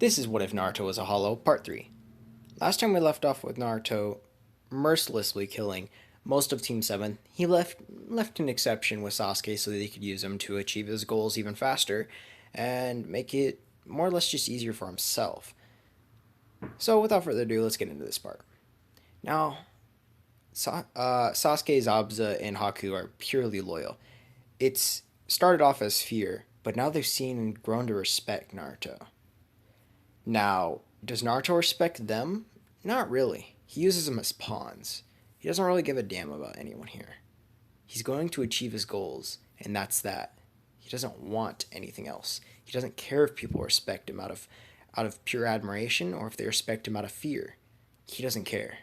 This is What If Naruto Was a Hollow, Part 3. Last time we left off with Naruto mercilessly killing most of Team 7. He left an exception with Sasuke so that he could use him to achieve his goals even faster and make it more or less just easier for himself. So without further ado, let's get into this part. Now, Sasuke, Zabuza, and Haku are purely loyal. It's started off as fear, but now they've seen and grown to respect Naruto. Now, does Naruto respect them? Not really. He uses them as pawns. He doesn't really give a damn about anyone here. He's going to achieve his goals, and that's that. He doesn't want anything else. He doesn't care if people respect him out of pure admiration or if they respect him out of fear. He doesn't care.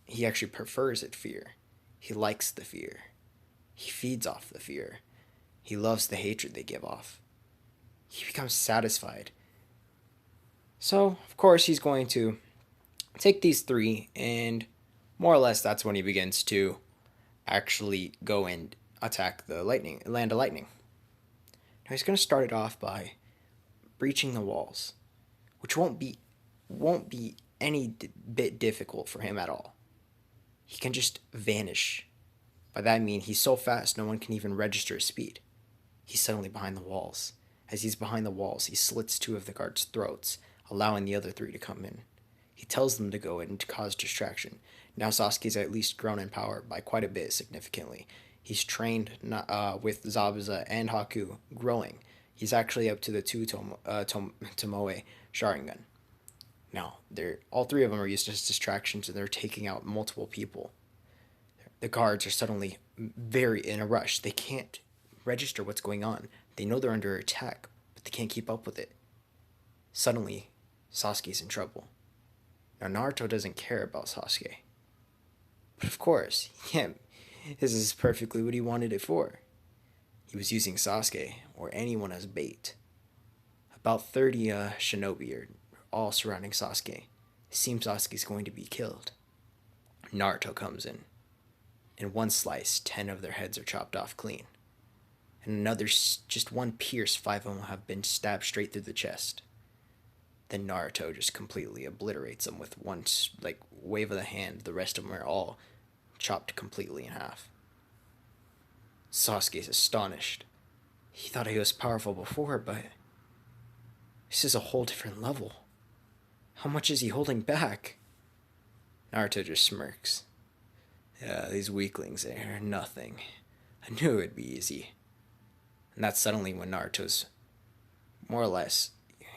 He actually prefers it fear. He likes the fear. He feeds off the fear. He loves the hatred they give off. He becomes satisfied. So, of course, he's going to take these three, and more or less that's when he begins to actually go and attack the land of lightning. Now he's going to start it off by breaching the walls, which won't be any bit difficult for him at all. He can just vanish. By that I mean he's so fast no one can even register his speed. He's suddenly behind the walls. As he's behind the walls, he slits two of the guards' throats, allowing the other three to come in. He tells them to go in and to cause distraction. Now Sasuke's at least grown in power by quite a bit significantly. He's trained with Zabuza and Haku growing. He's actually up to the Tomoe Sharingan. Now, all three of them are used as distractions and they're taking out multiple people. The guards are suddenly very in a rush. They can't register what's going on. They know they're under attack, but they can't keep up with it. Suddenly, Sasuke's in trouble. Now, Naruto doesn't care about Sasuke. But of course, this is perfectly what he wanted it for. He was using Sasuke, or anyone, as bait. About 30 shinobi are all surrounding Sasuke. It seems Sasuke's going to be killed. Naruto comes in. In one slice, 10 of their heads are chopped off clean. And another, just one pierce, 5 of them have been stabbed straight through the chest. Then Naruto just completely obliterates them with one wave of the hand. The rest of them are all chopped completely in half. Sasuke's astonished. He thought he was powerful before, but this is a whole different level. How much is he holding back? Naruto just smirks. Yeah, these weaklings are nothing. I knew it'd be easy. And that's suddenly when Naruto's, more or less,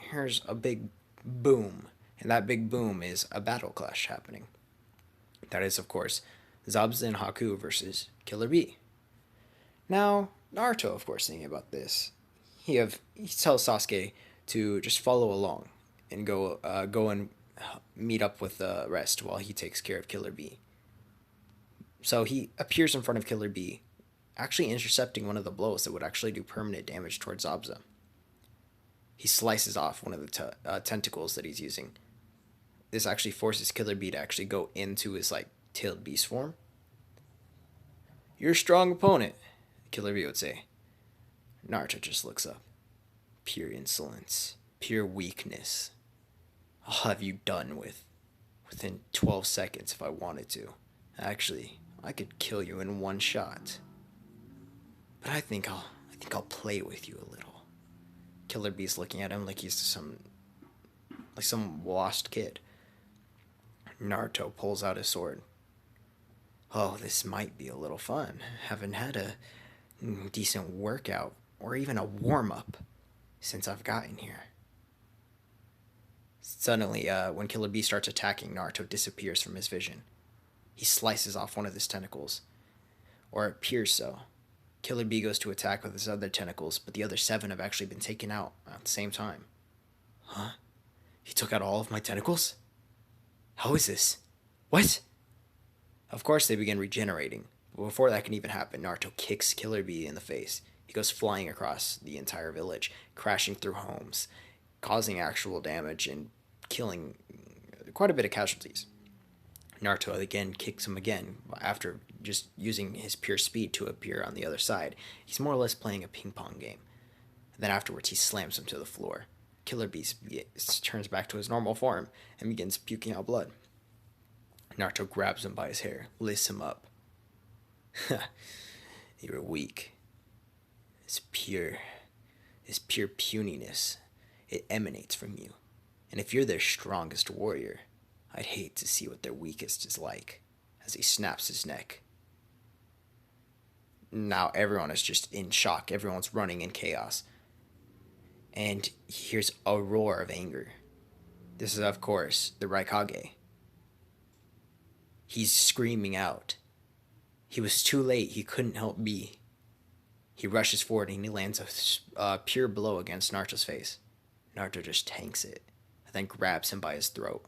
hears a big boom. And that big boom is a battle clash happening. That is, of course, Zabuza and Haku versus Killer Bee. Now, Naruto, of course, thinking about this, he tells Sasuke to just follow along and go and meet up with the rest while he takes care of Killer Bee. So he appears in front of Killer Bee, actually intercepting one of the blows that would actually do permanent damage towards Zabuza. He slices off one of the tentacles that he's using. This actually forces Killer Bee to actually go into his tailed beast form. You're a strong opponent, Killer Bee would say. Naruto just looks up. Pure insolence, pure weakness. I'll have you done within 12 seconds if I wanted to. Actually, I could kill you in one shot. But I think I'll play with you a little. Killer Bee's looking at him like he's some lost kid. Naruto pulls out his sword. Oh, this might be a little fun. Haven't had a decent workout or even a warm-up since I've gotten here. Suddenly, when Killer Bee starts attacking, Naruto disappears from his vision. He slices off one of his tentacles, or it appears so. Killer Bee goes to attack with his other tentacles, but the other 7 have actually been taken out at the same time. Huh? He took out all of my tentacles? How is this? What? Of course they begin regenerating, but before that can even happen, Naruto kicks Killer Bee in the face. He goes flying across the entire village, crashing through homes, causing actual damage and killing quite a bit of casualties. Naruto again kicks him again after just using his pure speed to appear on the other side. He's more or less playing a ping pong game. And then afterwards he slams him to the floor. Killer Beast turns back to his normal form and begins puking out blood. Naruto grabs him by his hair, lifts him up. You're weak. It's pure. It's pure puniness. It emanates from you. And if you're their strongest warrior, I'd hate to see what their weakest is like, as he snaps his neck. Now everyone is just in shock. Everyone's running in chaos. And he hears a roar of anger. This is, of course, the Raikage. He's screaming out. He was too late. He couldn't help be. He rushes forward and he lands a pure blow against Naruto's face. Naruto just tanks it, and then grabs him by his throat.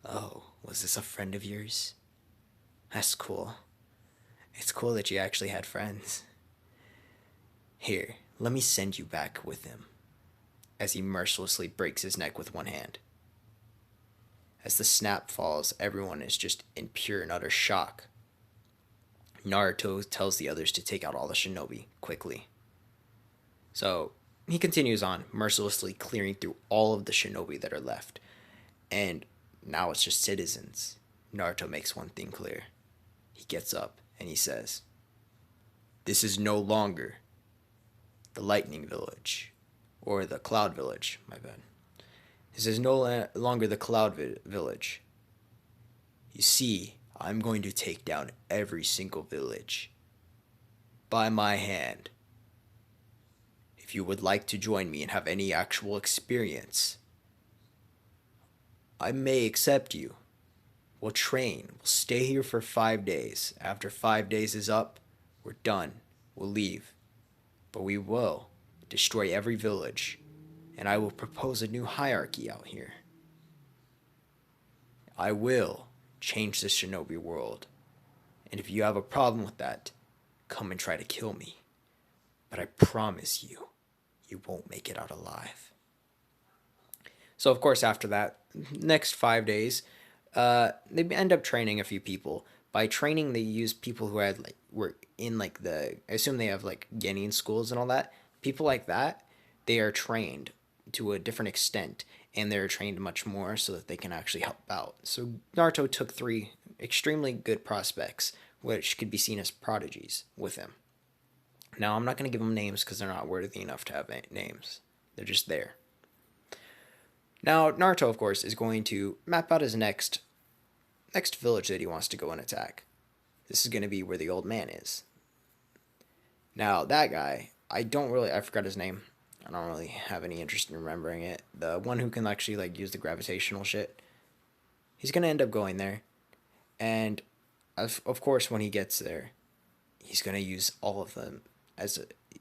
Oh, was this a friend of yours? That's cool. It's cool that you actually had friends. Here, let me send you back with him, as he mercilessly breaks his neck with one hand. As the snap falls, everyone is just in pure and utter shock. Naruto tells the others to take out all the shinobi quickly. So he continues on, mercilessly clearing through all of the shinobi that are left. And now it's just citizens. Naruto makes one thing clear. He gets up and he says, "This is no longer the Lightning Village, or the Cloud Village, my bad. This is no longer the Cloud Village. You see, I'm going to take down every single village by my hand. If you would like to join me and have any actual experience, I may accept you. We'll train. We'll stay here for 5 days. After 5 days is up, we're done. We'll leave. But we will destroy every village, and I will propose a new hierarchy out here. I will change the shinobi world. And if you have a problem with that, come and try to kill me. But I promise you, you won't make it out alive." So of course after that, next 5 days, they end up training a few people. By training, they use people who were in I assume they have Genin schools and all that. People like that, they are trained to a different extent, and they're trained much more so that they can actually help out. So Naruto took 3 extremely good prospects, which could be seen as prodigies, with him. Now, I'm not going to give them names because they're not worthy enough to have names. They're just there. Now, Naruto, of course, is going to map out his next village that he wants to go and attack. This is going to be where the old man is. Now, that guy, I forgot his name. I don't really have any interest in remembering it. The one who can actually use the gravitational shit. He's going to end up going there. And of course, when he gets there, he's going to use all of them as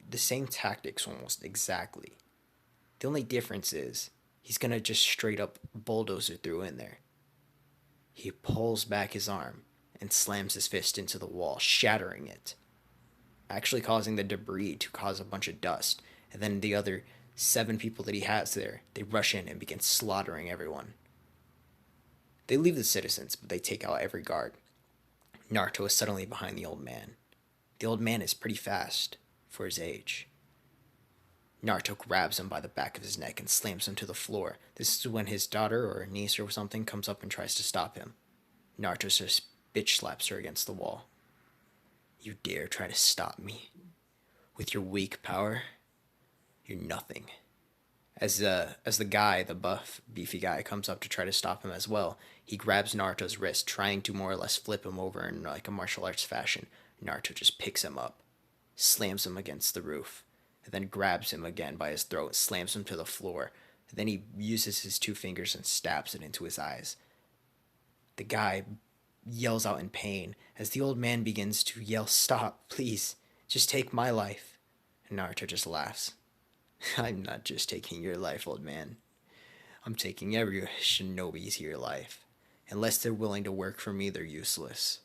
the same tactics almost exactly. The only difference is he's going to just straight up bulldozer through in there. He pulls back his arm and slams his fist into the wall, shattering it, actually causing the debris to cause a bunch of dust. And then the other 7 people that he has there, they rush in and begin slaughtering everyone. They leave the citizens, but they take out every guard. Naruto is suddenly behind the old man. The old man is pretty fast for his age. Naruto grabs him by the back of his neck and slams him to the floor. This is when his daughter or niece or something comes up and tries to stop him. Naruto just bitch slaps her against the wall. "You dare try to stop me? With your weak power? You're nothing." As the guy, the buff, beefy guy, comes up to try to stop him as well, he grabs Naruto's wrist, trying to more or less flip him over in a martial arts fashion. Naruto just picks him up, slams him against the roof, and then grabs him again by his throat, slams him to the floor. And then he uses his 2 fingers and stabs it into his eyes. The guy yells out in pain as the old man begins to yell, "Stop, please, just take my life." And Naruto just laughs. "I'm not just taking your life, old man. I'm taking every shinobi's here life. Unless they're willing to work for me, they're useless."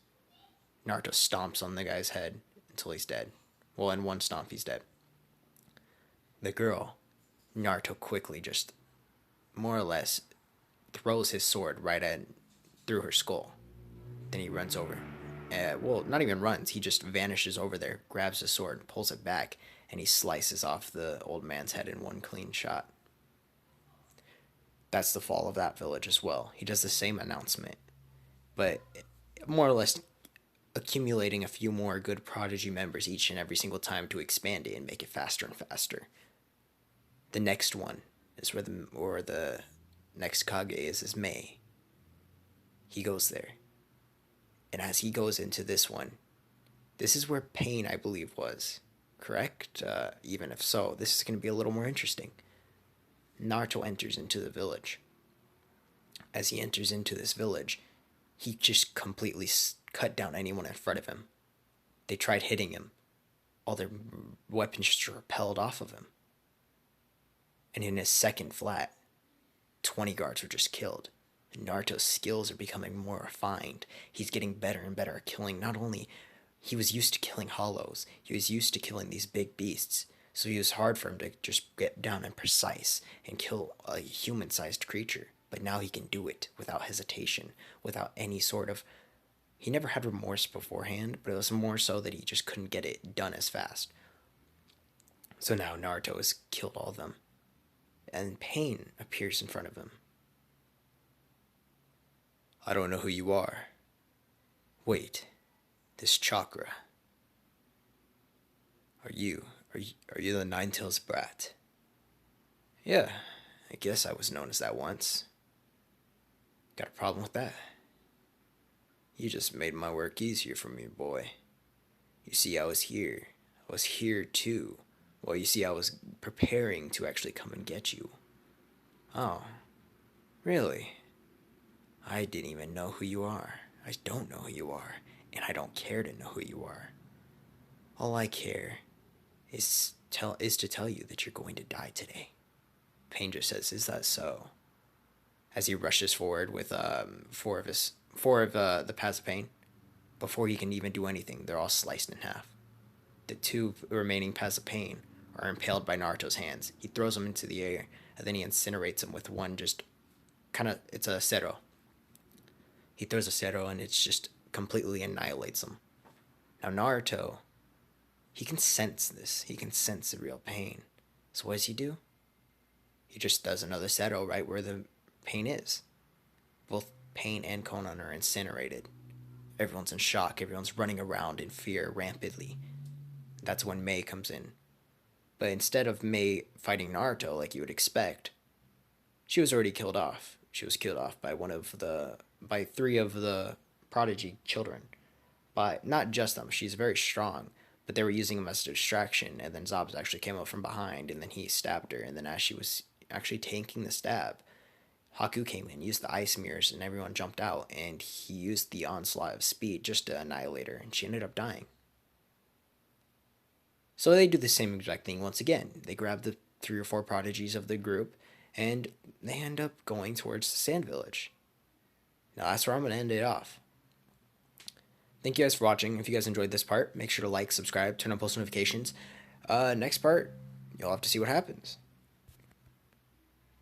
Naruto stomps on the guy's head until he's dead. Well, in one stomp, he's dead. The girl, Naruto quickly just, more or less, throws his sword through her skull. Then he runs over. Well, not even runs. He just vanishes over there, grabs his sword, pulls it back, and he slices off the old man's head in one clean shot. That's the fall of that village as well. He does the same announcement, but more or less accumulating a few more good prodigy members each and every single time to expand it and make it faster and faster. The next one is where the next Kage is Mei. He goes there. And as he goes into this one, this is where Pain, I believe, was. Correct? Even if so, this is going to be a little more interesting. Naruto enters into the village. As he enters into this village, he just completely cut down anyone in front of him. They tried hitting him. All their weapons just repelled off of him. And in his second flat, 20 guards were just killed. And Naruto's skills are becoming more refined. He's getting better and better at killing. Not only he was used to killing hollows, he was used to killing these big beasts. So it was hard for him to just get down and precise and kill a human-sized creature. But now he can do it without hesitation, without any sort of... He never had remorse beforehand, but it was more so that he just couldn't get it done as fast. So now Naruto has killed all of them. And Pain appears in front of him. I don't know who you are. Wait, this chakra. Are you the Nine-Tails brat? Yeah, I guess I was known as that once. Got a problem with that? You just made my work easier for me, boy. You see, I was here. I was here too. Well, you see, I was preparing to actually come and get you. Oh, really? I didn't even know who you are. I don't know who you are, and I don't care to know who you are. All I care is to tell you that you're going to die today. Pain just says, "Is that so?" As he rushes forward with four of the paths of pain. Before he can even do anything, they're all sliced in half. The two remaining paths of pain are impaled by Naruto's hands. He throws them into the air, and then he incinerates them with one just kind of, it's a Zero. He throws a Zero, and it's just completely annihilates them. Now Naruto, he can sense this. He can sense the real pain. So what does he do? He just does another Zero right where the pain is. Both Pain and Konan are incinerated. Everyone's in shock. Everyone's running around in fear rampantly. That's when Mei comes in. But instead of Mei fighting Naruto like you would expect, she was already killed off. She was killed off by three of the prodigy children. By not just them. She's very strong, but they were using him as a distraction. And then Zobs actually came up from behind, and then he stabbed her. And then as she was actually tanking the stab, Haku came in, used the ice mirrors, and everyone jumped out, and he used the onslaught of speed just to annihilate her, and she ended up dying. So they do the same exact thing once again. They grab the 3 or 4 prodigies of the group, and they end up going towards the Sand Village. Now that's where I'm going to end it off. Thank you guys for watching. If you guys enjoyed this part, make sure to like, subscribe, turn on post notifications. Next part, you'll have to see what happens.